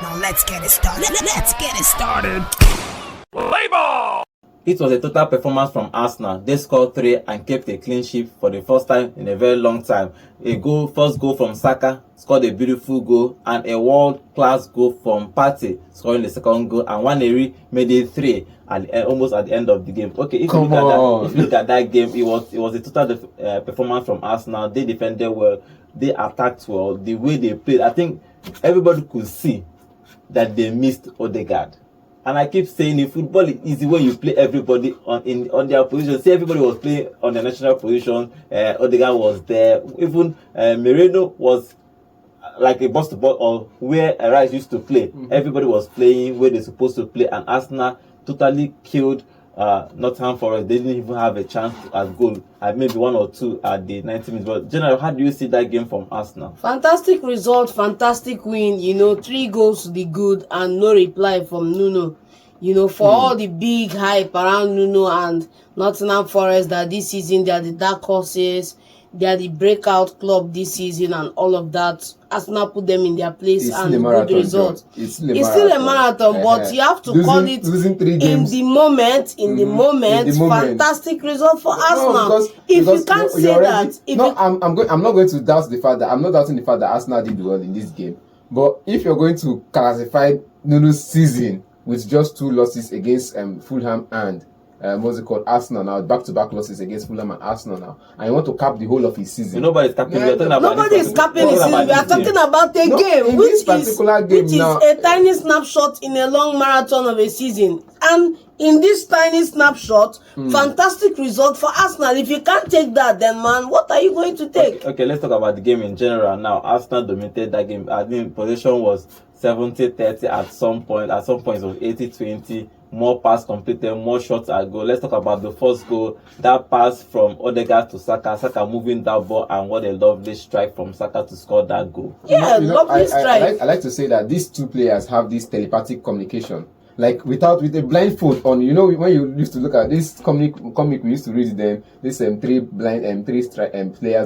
Now let's get it started. Let's get it started. Play ball! It was a total performance from Arsenal. They scored 3 and kept a clean sheet for the first time in a very long time. First goal from Saka, scored a beautiful goal, and a world-class goal from Partey, scoring the second goal, and nwaneri made it 3 almost at the end of the game. Okay, if you look at that game, it was a total performance from Arsenal. They defended well, they attacked well. The way they played, I think everybody could see that they missed Odegaard. And I keep saying in football, it's easy when you play everybody on their position. See, everybody was playing on the national position. Odegaard was there. Even Moreno was like a boss to ball, or where Rice used to play. Everybody was playing where they're supposed to play. And Arsenal totally killed Nottingham Forest. They didn't even have a chance at goal. Maybe 1 or 2 at the 90 minutes. But generally, how do you see that game from Arsenal? Fantastic result, fantastic win. 3 goals to the good and no reply from Nuno. For all the big hype around Nuno and Nottingham Forest that this season they are the dark horses, they are the breakout club this season and all of that. Arsenal put them in their place and good result. It's still a marathon, but you have to call it in the moment. Fantastic result for Arsenal. If you can't say that, I'm not going to doubt the fact that I'm not doubting the fact that Arsenal did well in this game. But if you're going to classify Nuno's season with just 2 losses against Fulham and Arsenal now, back-to-back losses against Fulham and Arsenal now, and you want to cap the whole of his season. Nobody's capping. Nobody is capping his season. We are talking about a game, which is a tiny snapshot in a long marathon of a season. And in this tiny snapshot, fantastic result for Arsenal. If you can't take that, then man, what are you going to take? Okay, let's talk about the game in general now. Arsenal dominated that game. I think possession was 70-30 at some point. At some point, it was 80-20. More pass completed, more shots at goal. Let's talk about the first goal. That pass from Odegaard to Saka. Saka moving that ball, and what a lovely strike from Saka to score that goal. Lovely strike. I like to say that these 2 players have this telepathic communication. Like with a blindfold on. When you used to look at this comic we used to read them. This 3 players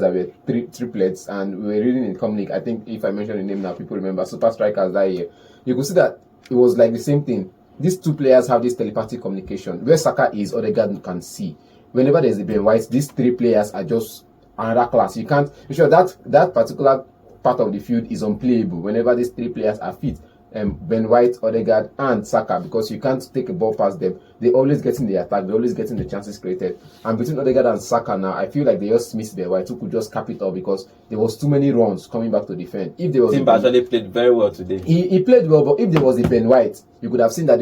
that were triplets, and we were reading in comic. I think if I mention the name now, people remember Super Strikers that year. You could see that it was like the same thing. These 2 players have this telepathic communication. Where Saka is, Odegaard can see. Whenever there's a Ben White, these 3 players are just another class. You can't. You sure that particular part of the field is unplayable whenever these 3 players are fit. Ben White, Odegaard, and Saka, because you can't take a ball past them. They always getting the attack. They always getting the chances created. And between Odegaard and Saka now, I feel like they just missed Ben White, who could just cap it off because there was too many runs coming back to defend. If there was Timber actually played very well today. He played well, but if there was a Ben White, you could have seen that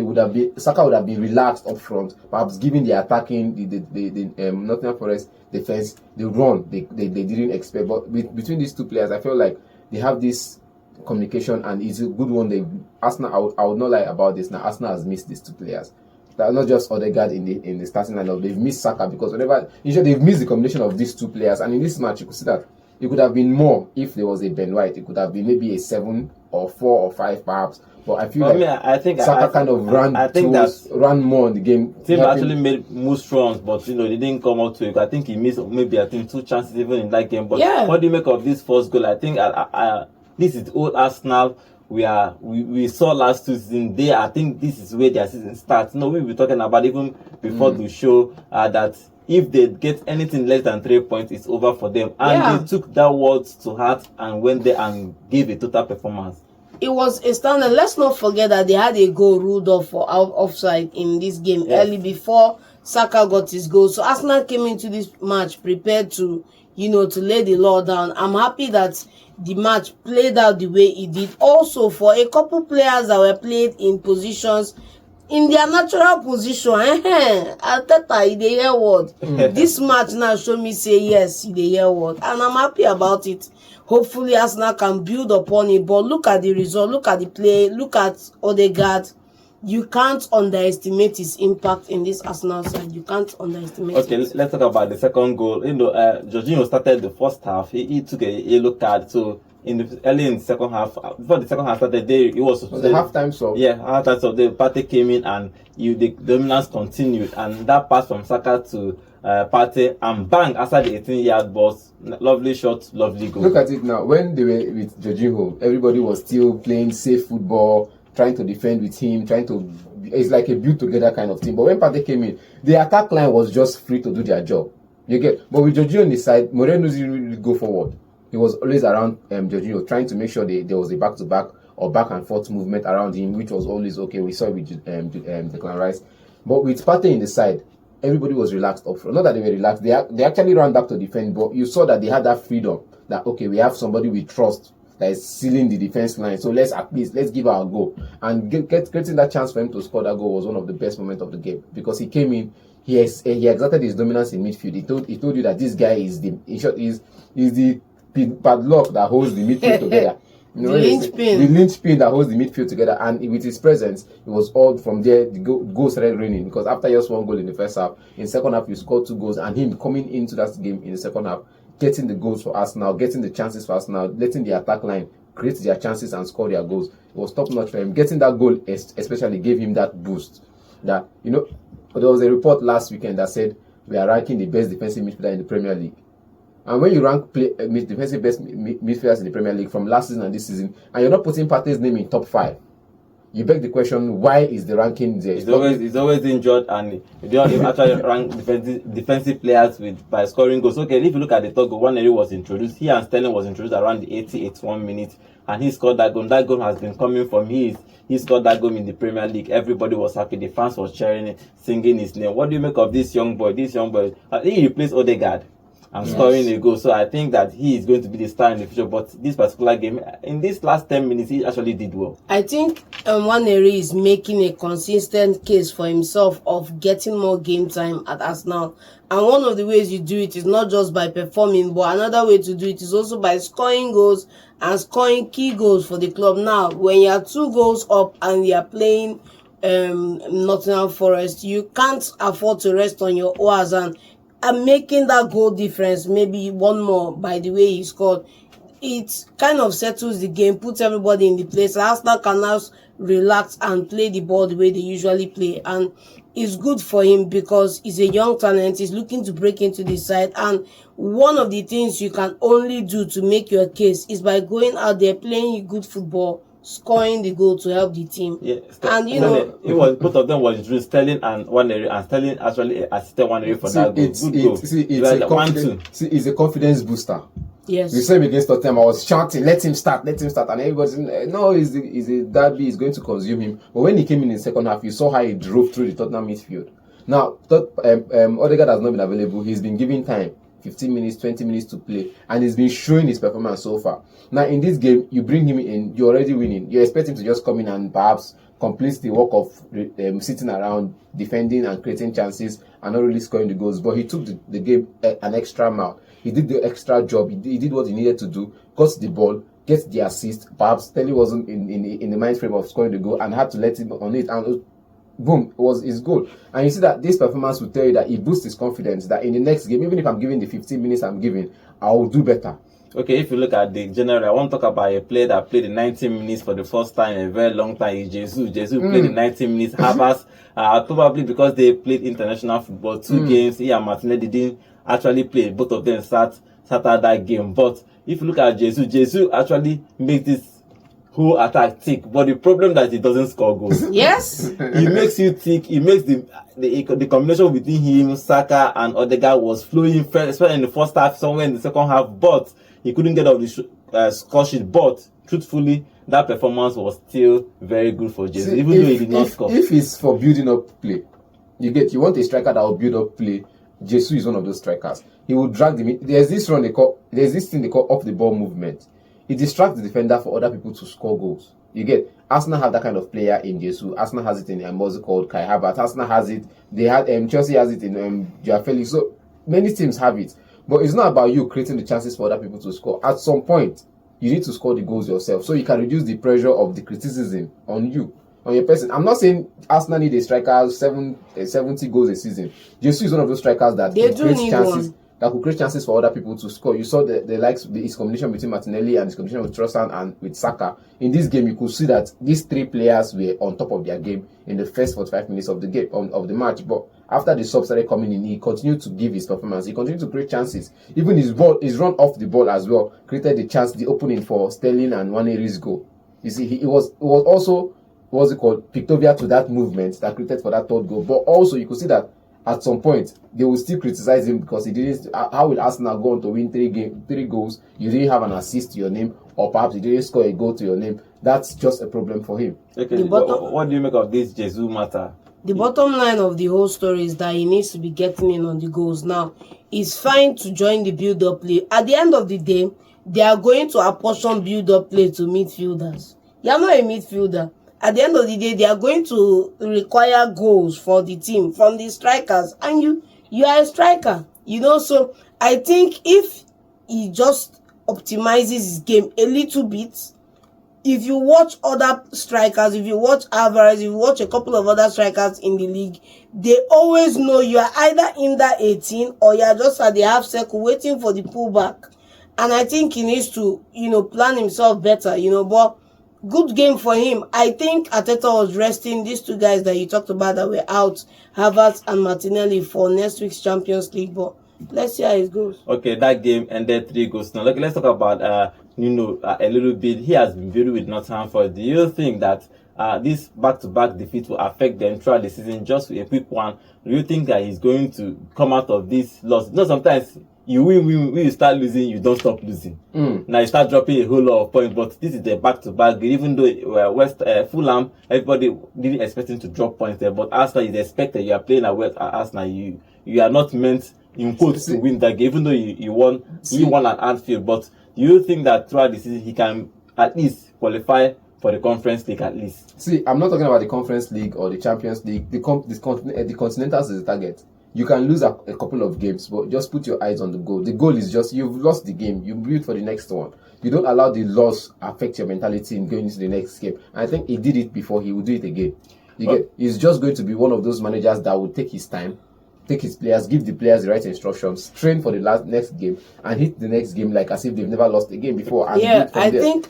Saka would have been relaxed up front, perhaps giving the attacking the Nottingham Forest defense the run they didn't expect. But between these 2 players, I feel like they have this communication, and it's a good one. Arsenal, I would not lie about this. Now Arsenal has missed these 2 players. That not just Odegaard in the starting lineup. They've missed Saka because they've missed the combination of these 2 players. And in this match, you could see that it could have been more if there was a Ben White. It could have been maybe a 7 or 4 or 5 perhaps. But I feel I think Saka kind of ran more in the game. Tim actually made most runs, but they didn't come up to it. I think he missed maybe 2 chances even in that game. But what do you make of this first goal? I think this is old Arsenal. We saw last season. I think this is where their season starts. We were talking about even before the show that if they get anything less than 3 points, it's over for them. And they took that words to heart and went there and gave a total performance. It was a standard. Let's not forget that they had a goal ruled off for offside in this game early before Saka got his goal. So Arsenal came into this match prepared to lay the law down. I'm happy that the match played out the way it did. Also, for a couple players that were played in positions in their natural position, Arteta, they hear word. This match now show me say yes, they hear word, and I'm happy about it. Hopefully, Arsenal can build upon it. But look at the result, look at the play, look at Odegaard. You can't underestimate his impact in this Arsenal side. You can't underestimate it. Okay, let's talk about the second goal. Jorginho started the first half. He took a yellow card. So early in the second half, before the second half started, it was the halftime sub. Yeah, halftime sub. The Partey came in and the dominance continued. And that pass from Saka to Partey and bang after the 18-yard box. Lovely shot, lovely goal. Look at it now. When they were with Jorginho, everybody was still playing safe football. trying to defend with him, it's like a build together kind of thing. But when Partey came in, the attack line was just free to do their job. You get, but with Jorginho on the side, Moreno didn't really go forward. He was always around Jorginho, trying to make sure there was a back-to-back or back and forth movement around him, which was always okay. We saw it with Declan Rice. But with Partey in the side, everybody was relaxed up front. Not that they were relaxed, they actually ran back to defend, but you saw that they had that freedom that, okay, we have somebody we trust that is sealing the defense line, so let's give our goal. And getting that chance for him to score that goal was one of the best moments of the game, because he came in, he exerted his dominance in midfield. He told you that this guy is the padlock that holds the midfield together. You know, the linchpin that holds the midfield together, and with his presence, it was all from there. The goal started raining, because after just one goal in the first half, in second half you scored 2 goals, and him coming into that game in the second half, getting the goals for Arsenal, getting the chances for Arsenal, letting the attack line create their chances and score their goals. It was top notch for him. Getting that goal especially gave him that boost. That, you know, there was a report last weekend that said we are ranking the best defensive midfielder in the Premier League. And when you rank defensive best midfielders in the Premier League from last season and this season, and you're not putting Partey's name in top 5, you beg the question, why is the ranking there? He's always injured, and you don't actually rank defensive players by scoring goals. Okay, if you look at the third goal, nwaneri was introduced. He and Sterling was introduced around the 81 minutes, and he scored that goal. That goal has been coming from he scored that goal in the Premier League. Everybody was happy. The fans were cheering it, singing his name. What do you make of this young boy? He replaced Odegaard and scoring a goal. So I think that he is going to be the star in the future. But this particular game, in this last 10 minutes, he actually did well. I think nwaneri is making a consistent case for himself of getting more game time at Arsenal. And one of the ways you do it is not just by performing, but another way to do it is also by scoring goals and scoring key goals for the club. Now, when you are 2 goals up and you are playing Nottingham Forest, you can't afford to rest on your oars, and making that goal difference, maybe one more by the way he scored, it kind of settles the game, puts everybody in the place. Arsenal can now relax and play the ball the way they usually play, and it's good for him because he's a young talent. He's looking to break into the side, and one of the things you can only do to make your case is by going out there, playing good football, scoring the goal to help the team. Yeah, and you know, it was both of them was introduced, Sterling and nwaneri, and Sterling actually assisted nwaneri for that goal. It's a confidence booster. Yes. We saw him against Tottenham. I was shouting, let him start, and everybody's no, he's a derby, is going to consume him. But when he came in the second half, you saw how he drove through the Tottenham midfield. Now, Odegaard has not been available. He's been given time, 15 minutes, 20 minutes to play, and he's been showing his performance so far. Now, in this game, you bring him in, you're already winning. You expect him to just come in and perhaps complete the work of sitting around, defending and creating chances and not really scoring the goals. But he took the game an extra mile. He did the extra job. He did what he needed to do, got the ball, get the assist. Perhaps Sterling wasn't in the mind frame of scoring the goal and had to let him on it. And boom, it was his goal. And you see that this performance will tell you that he boosts his confidence that in the next game, even if I'm giving the 15 minutes I'm giving, I will do better. Okay, if you look at the general, I want to talk about a player that played the 90 minutes for the first time in a very long time. Is Jesus. Jesus played the 90 minutes. Havas, probably because they played international football, 2 games. He and Martinelli didn't actually play. Both of them sat at that game. But if you look at Jesus actually makes this whole attack tick. But the problem that he doesn't score goals. Yes. He makes you tick. He makes the combination between him, Saka, and Odegaard was flowing, especially in the first half, somewhere in the second half. But he couldn't get off the score sheet. But truthfully, that performance was still very good for Jesus, even though he did not score. If it's for building up play, you want a striker that will build up play. Jesus is one of those strikers. He will drag there's this thing they call off the ball movement. It distracts the defender for other people to score goals. You get, Arsenal have that kind of player in Jesus. Arsenal has it in what's it called, Kai Havertz. Arsenal has it. They had Chelsea has it in Joao Felix. So many teams have it. But it's not about you creating the chances for other people to score. At some point, you need to score the goals yourself, so you can reduce the pressure of the criticism on you, on your person. I'm not saying Arsenal need a striker 70 goals a season. Jesus is one of those strikers that they do need chances. One. That could create chances for other people to score. You saw the likes, his combination between Martinelli and his combination with Trossard and with Saka. In this game, you could see that these 3 players were on top of their game in the first 45 minutes of the game of the match. But after the sub started coming in, he continued to give his performance. He continued to create chances. Even his run off the ball as well created the opening for Sterling and nwaneri's goal. You see, it was also what's it called, Pictovia to that movement that created for that third goal. But also, you could see that at some point they will still criticize him because he didn't. How will Arsenal go on to win three goals? You didn't have an assist to your name, or perhaps you didn't score a goal to your name. That's just a problem for him. Okay, what do you make of this Jesus matter? The bottom line of the whole story is that he needs to be getting in on the goals now. It's fine to join the build-up play. At the end of the day, they are going to apportion build-up play to midfielders. You are not a midfielder. At the end of the day, they are going to require goals for the team from the strikers, and you are a striker. So I think if he just optimizes his game a little bit, if you watch other strikers, if you watch Alvarez, if you watch a couple of other strikers in the league, they always know you are either in that 18 or you are just at the half circle waiting for the pullback. And I think he needs to, plan himself better, but good game for him. I think Arteta was resting these two guys that you talked about that were out, Havertz and Martinelli, for next week's Champions League. But let's see how it goes. Okay, that game ended 3 goals. Now, let's talk about a little bit. He has been very with Nottingham Forest. Do you think that this back-to-back defeat will affect them throughout the season? Just a quick one. Do you think that he's going to come out of this loss? Sometimes you win, when you start losing, you don't stop losing. Now you start dropping a whole lot of points, but this is the back-to-back. Even though Fulham, everybody didn't expect him to drop points there, but Arsenal is expected. You are playing at Arsenal. You are not meant in quotes to win that game, even though you won at Anfield. But do you think that throughout the season he can at least qualify for the Conference League at least? See, I'm not talking about the Conference League or the Champions League. The Continentals is the target. You can lose a couple of games, but just put your eyes on the goal. The goal is just, you've lost the game. You build for the next one. You don't allow the loss affect your mentality in going into the next game. I think he did it before. He will do it again. He's just going to be one of those managers that will take his time, take his players, give the players the right instructions, train for the next game, and hit the next game like as if they've never lost a game before. And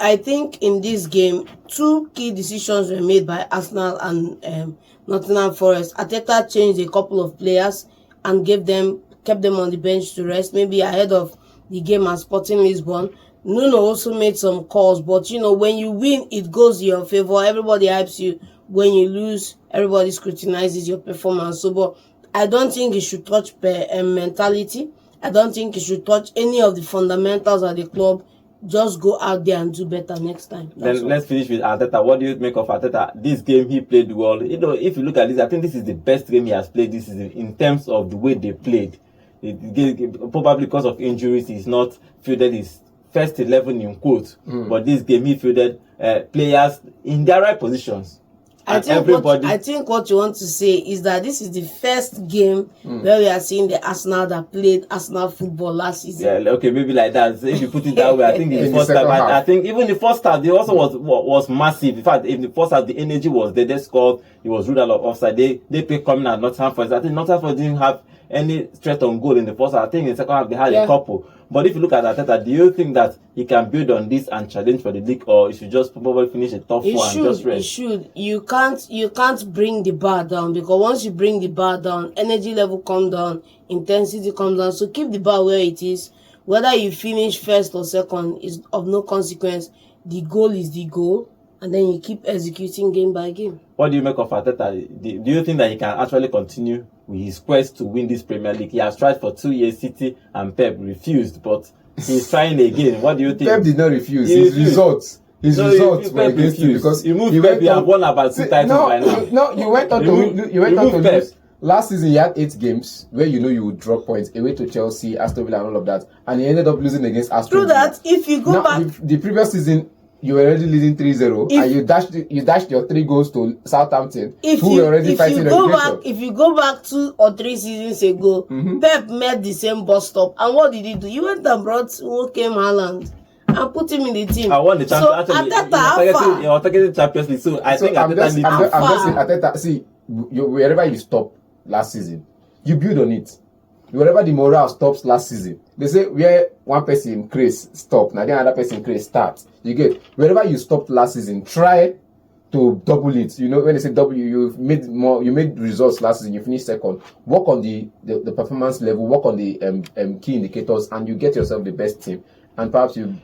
I think in this game, 2 key decisions were made by Arsenal and Nottingham Forest. Arteta changed a couple of players and kept them on the bench to rest, maybe ahead of the game at Sporting Lisbon. Nuno also made some calls, but when you win, it goes in your favor. Everybody hypes you. When you lose, everybody scrutinizes your performance. So, but I don't think he should touch mentality. I don't think he should touch any of the fundamentals of the club. Just go out there and do better next time. Let's finish with Arteta. What do you make of Arteta? This game he played well. If you look at this, I think this is the best game he has played this season in terms of the way they played. Probably because of injuries, he's not fielded his first 11 in quotes. But this game he fielded players in their right positions. I think what you want to say is that this is the first game where we are seeing the Arsenal that played Arsenal football last season. Yeah, okay, maybe like that. So if you put it that way, I think in the first half, I think even the first half, they also was massive. In fact, in the first half, the energy was there. They scored. It was ruled out of offside. They played coming at Nottingham Forest. I think Nottingham Forest didn't have any threat on goal in the first half. I think in the second half they had a couple. But if you look at Arteta, do you think that he can build on this and challenge for the league, or he should just probably finish a tough one and just rest? He should. You can't bring the bar down, because once you bring the bar down, energy level comes down, intensity comes down. So keep the bar where it is. Whether you finish first or second is of no consequence. The goal is the goal, and then you keep executing game by game. What do you make of Arteta? Do you think that he can actually continue with his quest to win this Premier League? He has tried for 2 years. City and Pep refused, but he's trying again. What do you think? Pep did not refuse. His results were against him, because you moved Pep. You have won about 2 titles by now. No, you went on to lose. Last season, he had 8 games where you would drop points away to Chelsea, Aston Villa, and all of that, and he ended up losing against Aston Villa. Through that, if you go back, the previous season, you were already leading 3-0, and you dashed your 3 goals to Southampton, who were already fighting relegation. If you go back 2 or 3 seasons ago, Pep met the same bus stop, and what did he do? He went and brought Joachim Haaland and put him in the team. I won the Champions League. Arteta, you are targeting the Champions League, so I think I'm just saying, Arteta Arteta, see, wherever you stop last season, you build on it. Wherever the morale stops last season, they say where one person increase stop, now the other person increase start. You get, wherever you stopped last season, try to double it. When they say double, you made results last season, you finished second. Work on the performance level, work on the key indicators, and you get yourself the best team. And perhaps you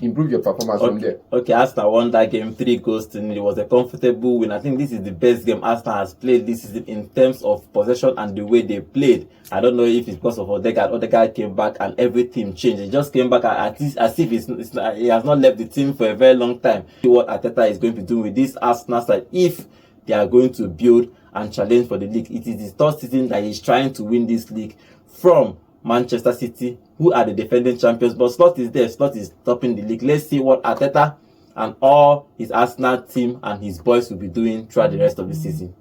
improve your performance from there. Okay, Arsenal won that game 3-0. It was a comfortable win. I think this is the best game Arsenal has played this season in terms of possession and the way they played. I don't know if it's because of Odegaard. Odegaard came back and everything changed. He just came back at least as if he has not left the team for a very long time. See what Arteta is going to do with this Arsenal side if they are going to build and challenge for the league. It is his third season that he's trying to win this league from Manchester City, who are the defending champions, but Slot is there. Slot is topping the league. Let's see what Arteta and all his Arsenal team and his boys will be doing throughout the rest of the season.